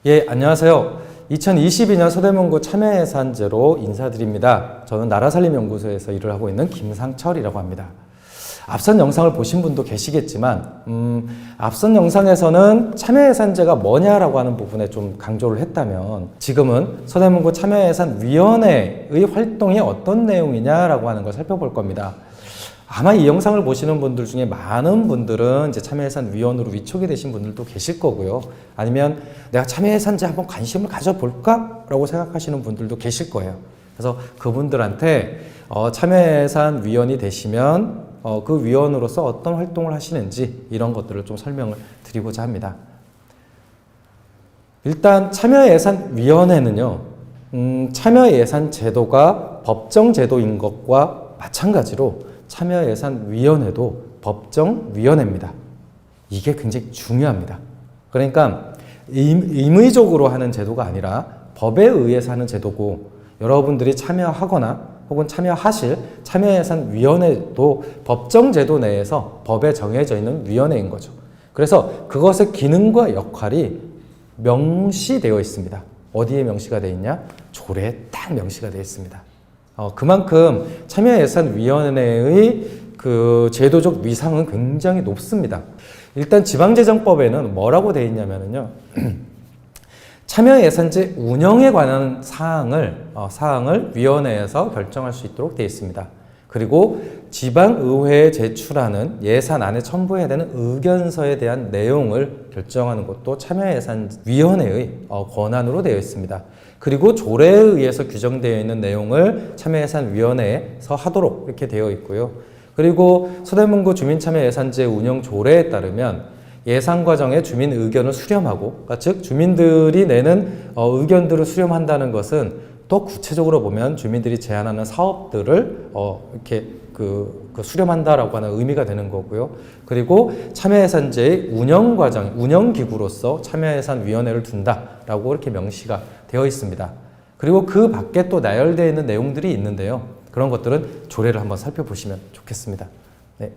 예, 안녕하세요. 2022년 서대문구 참여예산제로 인사드립니다. 저는 나라살림연구소에서 일을 하고 있는 김상철이라고 합니다. 앞선 영상을 보신 분도 계시겠지만 앞선 영상에서는 참여예산제가 뭐냐라고 하는 부분에 좀 강조를 했다면 지금은 서대문구 참여예산위원회의 활동이 어떤 내용이냐라고 하는 걸 살펴볼 겁니다. 아마 이 영상을 보시는 분들 중에 많은 분들은 이제 참여예산위원으로 위촉이 되신 분들도 계실 거고요. 아니면 내가 참여예산제 한번 관심을 가져볼까? 라고 생각하시는 분들도 계실 거예요. 그래서 그분들한테 참여예산위원이 되시면 그 위원으로서 어떤 활동을 하시는지 이런 것들을 좀 설명을 드리고자 합니다. 일단 참여예산위원회는요, 참여예산제도가 법정제도인 것과 마찬가지로 참여예산위원회도 법정위원회입니다. 이게 굉장히 중요합니다. 그러니까 임의적으로 하는 제도가 아니라 법에 의해서 하는 제도고, 여러분들이 참여하거나 혹은 참여하실 참여예산위원회도 법정제도 내에서 법에 정해져 있는 위원회인 거죠. 그래서 그것의 기능과 역할이 명시되어 있습니다. 어디에 명시가 되어 있냐? 조례에 딱 명시가 되어 있습니다. 그만큼 참여예산위원회의 그 제도적 위상은 굉장히 높습니다. 일단 지방재정법에는 뭐라고 되어 있냐면요. 참여예산제 운영에 관한 사항을 위원회에서 결정할 수 있도록 되어 있습니다. 그리고 지방의회에 제출하는 예산안에 첨부해야 되는 의견서에 대한 내용을 결정하는 것도 참여예산위원회의 권한으로 되어 있습니다. 그리고 조례에 의해서 규정되어 있는 내용을 참여예산위원회에서 하도록 이렇게 되어 있고요. 그리고 서대문구 주민참여예산제 운영 조례에 따르면 예산 과정에 주민 의견을 수렴하고, 즉 주민들이 내는 의견들을 수렴한다는 것은 또 구체적으로 보면 주민들이 제안하는 사업들을 이렇게 수렴한다라고 하는 의미가 되는 거고요. 그리고 참여예산제의 운영 과정, 운영기구로서 참여예산위원회를 둔다라고 이렇게 명시가 되어 있습니다. 그리고 그 밖에 또 나열되어 있는 내용들이 있는데요. 그런 것들은 조례를 한번 살펴보시면 좋겠습니다. 네.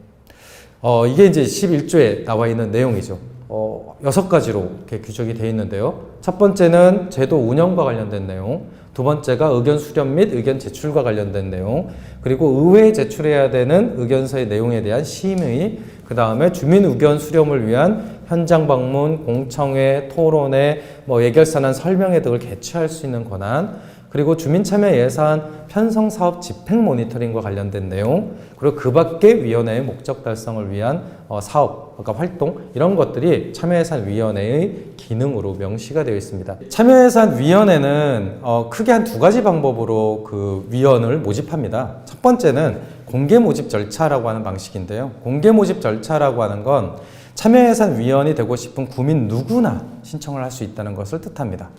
이게 이제 11조에 나와 있는 내용이죠. 6가지로 이렇게 규정이 되어 있는데요. 첫 번째는 제도 운영과 관련된 내용, 두 번째가 의견 수렴 및 의견 제출과 관련된 내용, 그리고 의회에 제출해야 되는 의견서의 내용에 대한 심의, 그 다음에 주민 의견 수렴을 위한 현장 방문, 공청회, 토론회, 예결산안 설명회 등을 개최할 수 있는 권한, 그리고 주민참여 예산 편성 사업 집행 모니터링과 관련된 내용, 그리고 그 밖에 위원회의 목적 달성을 위한 사업, 그러니까 활동, 이런 것들이 참여예산위원회의 기능으로 명시가 되어 있습니다. 참여예산위원회는 크게 한 2가지 방법으로 그 위원을 모집합니다. 첫 번째는 공개 모집 절차라고 하는 방식인데요. 공개 모집 절차라고 하는 건 참여예산위원이 되고 싶은 구민 누구나 신청을 할 수 있다는 것을 뜻합니다.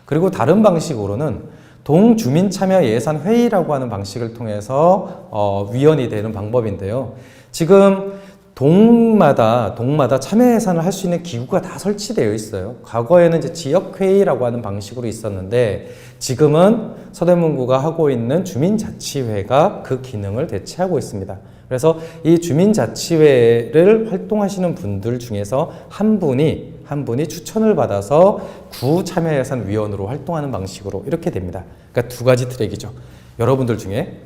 그리고 다른 방식으로는 동주민참여예산회의라고 하는 방식을 통해서 위원이 되는 방법인데요. 지금 동마다 참여예산을 할 수 있는 기구가 다 설치되어 있어요. 과거에는 이제 지역회의라고 하는 방식으로 있었는데, 지금은 서대문구가 하고 있는 주민자치회가 그 기능을 대체하고 있습니다. 그래서 이 주민자치회를 활동하시는 분들 중에서 한 분이 추천을 받아서 구참여예산위원으로 활동하는 방식으로 이렇게 됩니다. 그러니까 2가지 트랙이죠. 여러분들 중에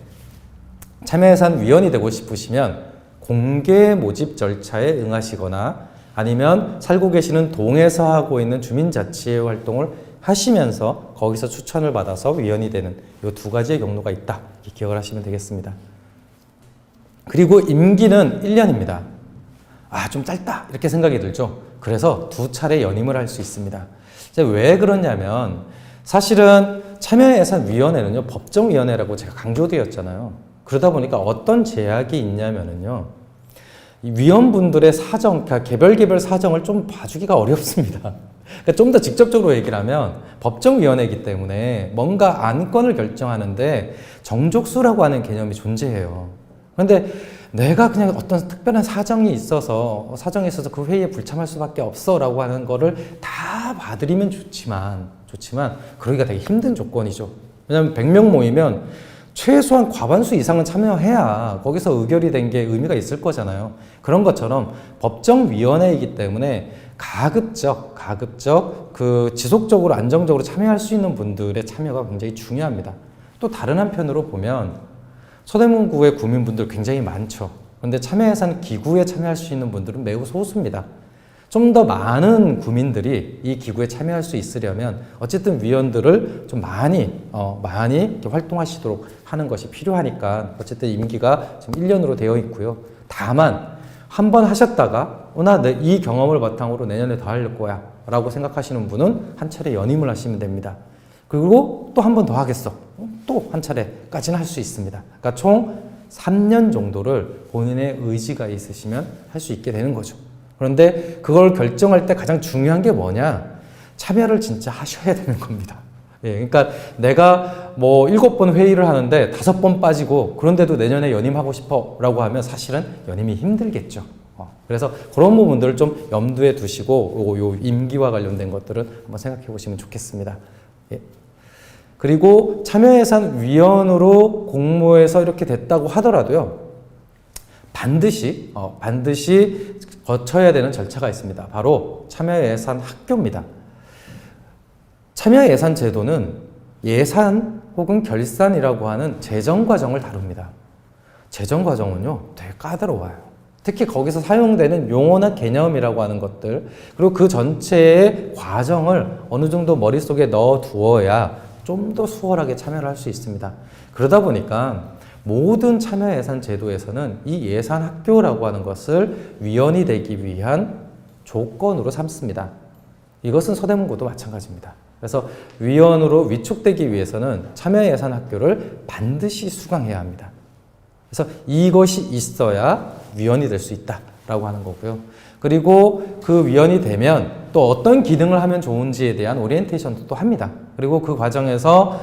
참여예산위원이 되고 싶으시면 공개 모집 절차에 응하시거나, 아니면 살고 계시는 동에서 하고 있는 주민자치회 활동을 하시면서 거기서 추천을 받아서 위원이 되는 이 2가지의 경로가 있다. 이렇게 기억을 하시면 되겠습니다. 그리고 임기는 1년입니다. 좀 짧다 이렇게 생각이 들죠. 그래서 2차례 연임을 할 수 있습니다. 왜 그러냐면, 사실은 참여예산위원회는요, 법정위원회라고 제가 강조드렸잖아요. 그러다 보니까 어떤 제약이 있냐면요, 이 위원분들의 사정, 그러니까 개별 사정을 좀 봐주기가 어렵습니다. 그러니까 좀 더 직접적으로 얘기를 하면 법정위원회이기 때문에 뭔가 안건을 결정하는데 정족수라고 하는 개념이 존재해요. 그런데 내가 그냥 어떤 특별한 사정이 있어서 그 회의에 불참할 수밖에 없어 라고 하는 거를 다 봐드리면 좋지만 그러기가 되게 힘든 조건이죠. 왜냐하면 100명 모이면 최소한 과반수 이상은 참여해야 거기서 의결이 된 게 의미가 있을 거잖아요. 그런 것처럼 법정위원회이기 때문에 가급적 그 지속적으로 안정적으로 참여할 수 있는 분들의 참여가 굉장히 중요합니다. 또 다른 한편으로 보면 서대문구의 구민분들 굉장히 많죠. 그런데 참여예산 기구에 참여할 수 있는 분들은 매우 소수입니다. 좀 더 많은 구민들이 이 기구에 참여할 수 있으려면 어쨌든 위원들을 좀 많이 이렇게 활동하시도록 하는 것이 필요하니까 어쨌든 임기가 지금 1년으로 되어 있고요. 다만 한 번 하셨다가 나 이 경험을 바탕으로 내년에 더 할 거야 라고 생각하시는 분은 한 차례 연임을 하시면 됩니다. 그리고 또 한 번 더 하겠어. 또 한 차례까지는 할 수 있습니다. 그러니까 총 3년 정도를 본인의 의지가 있으시면 할 수 있게 되는 거죠. 그런데 그걸 결정할 때 가장 중요한 게 뭐냐? 참여를 진짜 하셔야 되는 겁니다. 예, 그러니까 내가 뭐 7번 회의를 하는데 5번 빠지고 그런데도 내년에 연임하고 싶어 라고 하면 사실은 연임이 힘들겠죠. 그래서 그런 부분들을 좀 염두에 두시고 요 임기와 관련된 것들은 한번 생각해 보시면 좋겠습니다. 예. 그리고 참여예산위원으로 공모해서 이렇게 됐다고 하더라도요. 반드시 거쳐야 되는 절차가 있습니다. 바로 참여예산 학교입니다. 참여예산 제도는 예산 혹은 결산이라고 하는 재정 과정을 다룹니다. 재정 과정은요, 되게 까다로워요. 특히 거기서 사용되는 용어나 개념이라고 하는 것들, 그리고 그 전체의 과정을 어느 정도 머릿속에 넣어 두어야 좀 더 수월하게 참여를 할 수 있습니다. 그러다 보니까 모든 참여예산 제도에서는 이 예산학교라고 하는 것을 위원이 되기 위한 조건으로 삼습니다. 이것은 서대문구도 마찬가지입니다. 그래서 위원으로 위촉되기 위해서는 참여예산학교를 반드시 수강해야 합니다. 그래서 이것이 있어야 위원이 될 수 있다라고 하는 거고요. 그리고 그 위원이 되면 또 어떤 기능을 하면 좋은지에 대한 오리엔테이션도 또 합니다. 그리고 그 과정에서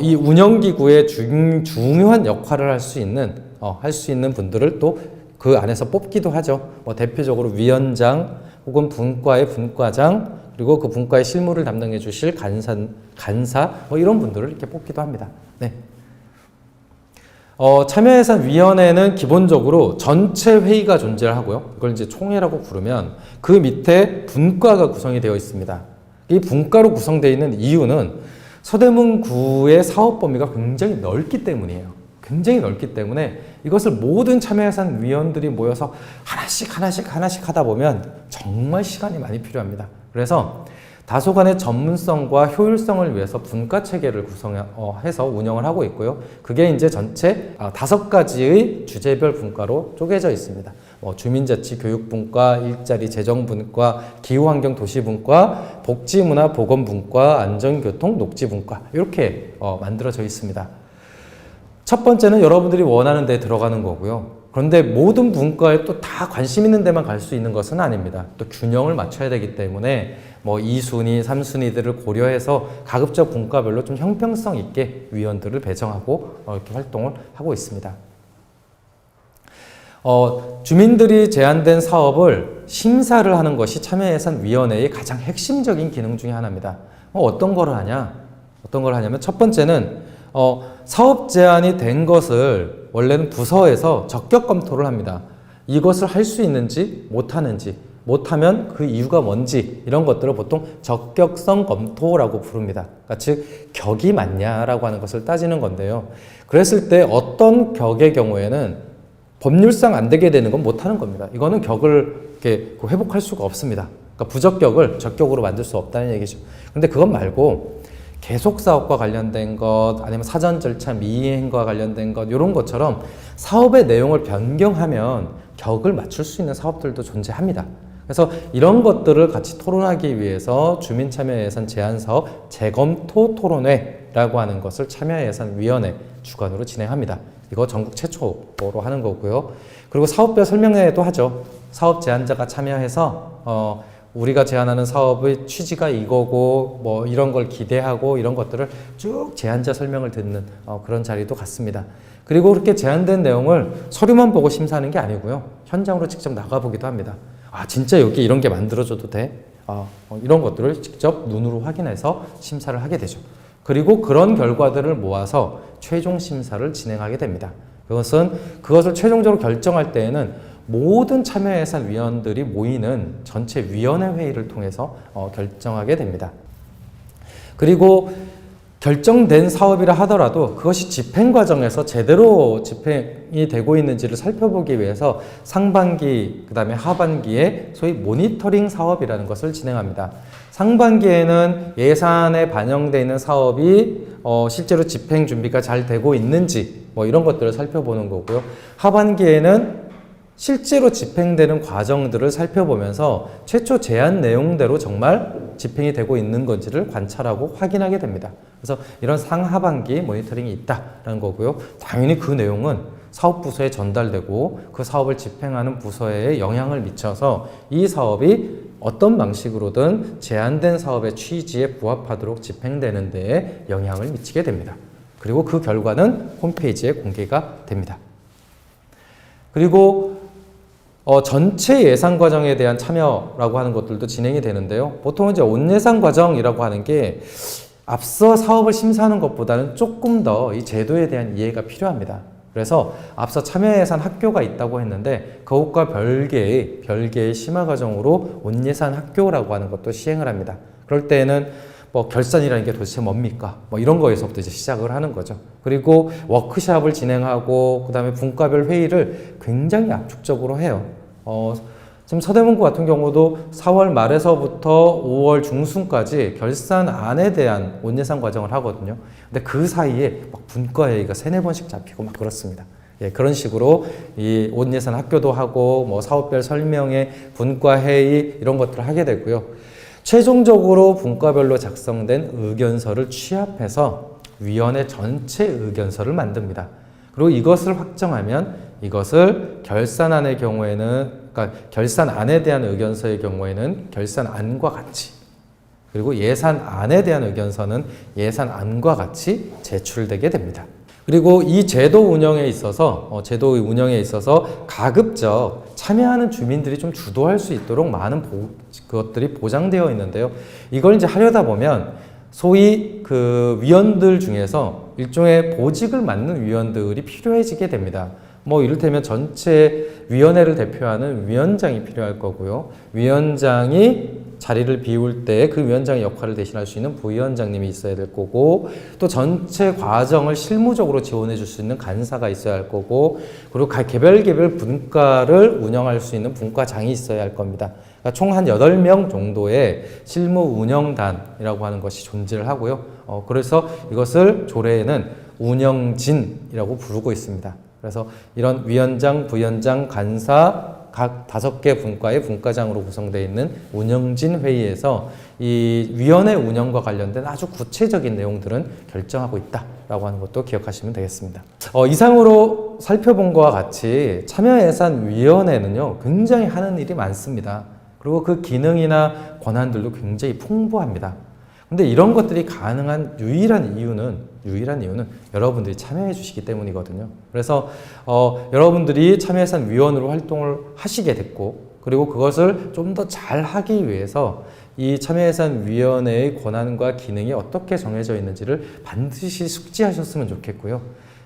이 운영기구의 중요한 역할을 할 수 있는 분들을 또 그 안에서 뽑기도 하죠. 뭐 대표적으로 위원장 혹은 분과의 분과장, 그리고 그 분과의 실무를 담당해 주실 간사 뭐 이런 분들을 이렇게 뽑기도 합니다. 네. 참여예산위원회는 기본적으로 전체 회의가 존재를 하고요. 이걸 이제 총회라고 부르면 그 밑에 분과가 구성이 되어 있습니다. 이 분과로 구성되어 있는 이유는 서대문구의 사업 범위가 굉장히 넓기 때문이에요. 굉장히 넓기 때문에 이것을 모든 참여예산 위원들이 모여서 하나씩 하다 보면 정말 시간이 많이 필요합니다. 그래서 다소간의 전문성과 효율성을 위해서 분과 체계를 구성해서 운영을 하고 있고요. 그게 이제 전체 5가지의 주제별 분과로 쪼개져 있습니다. 주민자치 교육분과, 일자리 재정분과, 기후환경 도시분과, 복지문화 보건분과, 안전교통 녹지분과 이렇게 만들어져 있습니다. 첫 번째는 여러분들이 원하는 데 들어가는 거고요. 그런데 모든 분과에 또 다 관심 있는 데만 갈 수 있는 것은 아닙니다. 또 균형을 맞춰야 되기 때문에 2순위, 3순위들을 고려해서 가급적 분과별로 좀 형평성 있게 위원들을 배정하고 이렇게 활동을 하고 있습니다. 주민들이 제안된 사업을 심사를 하는 것이 참여예산위원회의 가장 핵심적인 기능 중에 하나입니다. 어떤 걸 하냐면 첫 번째는 사업 제안이 된 것을 원래는 부서에서 적격 검토를 합니다. 이것을 할 수 있는지 못하는지, 못하면 그 이유가 뭔지 이런 것들을 보통 적격성 검토라고 부릅니다. 그러니까 즉 격이 맞냐라고 하는 것을 따지는 건데요. 그랬을 때 어떤 격의 경우에는 법률상 안 되게 되는 건 못하는 겁니다. 이거는 격을 이렇게 회복할 수가 없습니다. 그러니까 부적격을 적격으로 만들 수 없다는 얘기죠. 그런데 그것 말고 계속 사업과 관련된 것, 아니면 사전 절차 미이행과 관련된 것, 이런 것처럼 사업의 내용을 변경하면 격을 맞출 수 있는 사업들도 존재합니다. 그래서 이런 것들을 같이 토론하기 위해서 주민참여예산 제안사업 재검토 토론회라고 하는 것을 참여예산위원회 주관으로 진행합니다. 이거 전국 최초로 하는 거고요. 그리고 사업별 설명회도 하죠. 사업 제안자가 참여해서 우리가 제안하는 사업의 취지가 이거고 이런 걸 기대하고 이런 것들을 쭉 제안자 설명을 듣는 그런 자리도 갖습니다. 그리고 그렇게 제안된 내용을 서류만 보고 심사하는 게 아니고요. 현장으로 직접 나가보기도 합니다. 진짜 여기 이런 게 만들어져도 돼? 이런 것들을 직접 눈으로 확인해서 심사를 하게 되죠. 그리고 그런 결과들을 모아서 최종 심사를 진행하게 됩니다. 그것을 최종적으로 결정할 때에는 모든 참여예산위원들이 모이는 전체 위원회 회의를 통해서 결정하게 됩니다. 그리고 결정된 사업이라 하더라도 그것이 집행 과정에서 제대로 집행이 되고 있는지를 살펴보기 위해서 상반기, 그 다음에 하반기에 소위 모니터링 사업이라는 것을 진행합니다. 상반기에는 예산에 반영되어 있는 사업이 실제로 집행 준비가 잘 되고 있는지 뭐 이런 것들을 살펴보는 거고요. 하반기에는 실제로 집행되는 과정들을 살펴보면서 최초 제안 내용대로 정말 집행이 되고 있는 건지를 관찰하고 확인하게 됩니다. 그래서 이런 상하반기 모니터링이 있다라는 거고요. 당연히 그 내용은 사업부서에 전달되고 그 사업을 집행하는 부서에 영향을 미쳐서 이 사업이 어떤 방식으로든 제안된 사업의 취지에 부합하도록 집행되는 데에 영향을 미치게 됩니다. 그리고 그 결과는 홈페이지에 공개가 됩니다. 그리고 전체 예산 과정에 대한 참여라고 하는 것들도 진행이 되는데요. 보통 이제 온 예산 과정이라고 하는 게 앞서 사업을 심사하는 것보다는 조금 더 이 제도에 대한 이해가 필요합니다. 그래서 앞서 참여예산 학교가 있다고 했는데 그것과 별개의 심화 과정으로 온 예산 학교라고 하는 것도 시행을 합니다. 그럴 때에는 뭐 결산이라는 게 도대체 뭡니까? 뭐 이런 거에서부터 이제 시작을 하는 거죠. 그리고 워크숍을 진행하고 그다음에 분과별 회의를 굉장히 압축적으로 해요. 지금 서대문구 같은 경우도 4월 말에서부터 5월 중순까지 결산안에 대한 온예산 과정을 하거든요. 근데 그 사이에 막 분과회의가 3-4번씩 잡히고 막 그렇습니다. 예, 그런 식으로 이 온예산 학교도 하고 뭐 사업별 설명회, 분과회의 이런 것들을 하게 되고요. 최종적으로 분과별로 작성된 의견서를 취합해서 위원회 전체 의견서를 만듭니다. 그리고 이것을 확정하면 이것을 결산안의 경우에는, 그러니까 결산안에 대한 의견서의 경우에는 결산안과 같이, 그리고 예산안에 대한 의견서는 예산안과 같이 제출되게 됩니다. 그리고 이 제도 운영에 있어서 가급적 참여하는 주민들이 좀 주도할 수 있도록 많은 그것들이 보장되어 있는데요. 이걸 이제 하려다 보면 소위 그 위원들 중에서 일종의 보직을 맡는 위원들이 필요해지게 됩니다. 뭐 이를테면 전체 위원회를 대표하는 위원장이 필요할 거고요. 위원장이 자리를 비울 때 그 위원장의 역할을 대신할 수 있는 부위원장님이 있어야 될 거고, 또 전체 과정을 실무적으로 지원해 줄 수 있는 간사가 있어야 할 거고, 그리고 개별 분과를 운영할 수 있는 분과장이 있어야 할 겁니다. 그러니까 총 한 8명 정도의 실무 운영단이라고 하는 것이 존재를 하고요. 그래서 이것을 조례에는 운영진이라고 부르고 있습니다. 그래서 이런 위원장, 부위원장, 간사 각 5개 분과의 분과장으로 구성되어 있는 운영진 회의에서 이 위원회 운영과 관련된 아주 구체적인 내용들은 결정하고 있다라고 하는 것도 기억하시면 되겠습니다. 이상으로 살펴본 것과 같이 참여예산위원회는요, 굉장히 하는 일이 많습니다. 그리고 그 기능이나 권한들도 굉장히 풍부합니다. 근데 이런 것들이 가능한 유일한 이유는 여러분들이 참여해 주시기 때문이거든요. 그래서 여러분들이 참여예산위원으로 활동을 하시게 됐고, 그리고 그것을 좀 더 잘 하기 위해서 이 참여예산위원회의 권한과 기능이 어떻게 정해져 있는지를 반드시 숙지하셨으면 좋겠고요.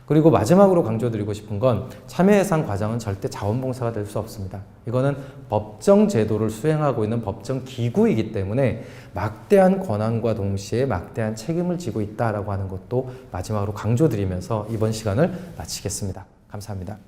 그리고 마지막으로 강조드리고 싶은 건 참여예산 과정은 절대 자원봉사가 될 수 없습니다. 이거는 법정 제도를 수행하고 있는 법정 기구이기 때문에 막대한 권한과 동시에 막대한 책임을 지고 있다라고 하는 것도 마지막으로 강조드리면서 이번 시간을 마치겠습니다. 감사합니다.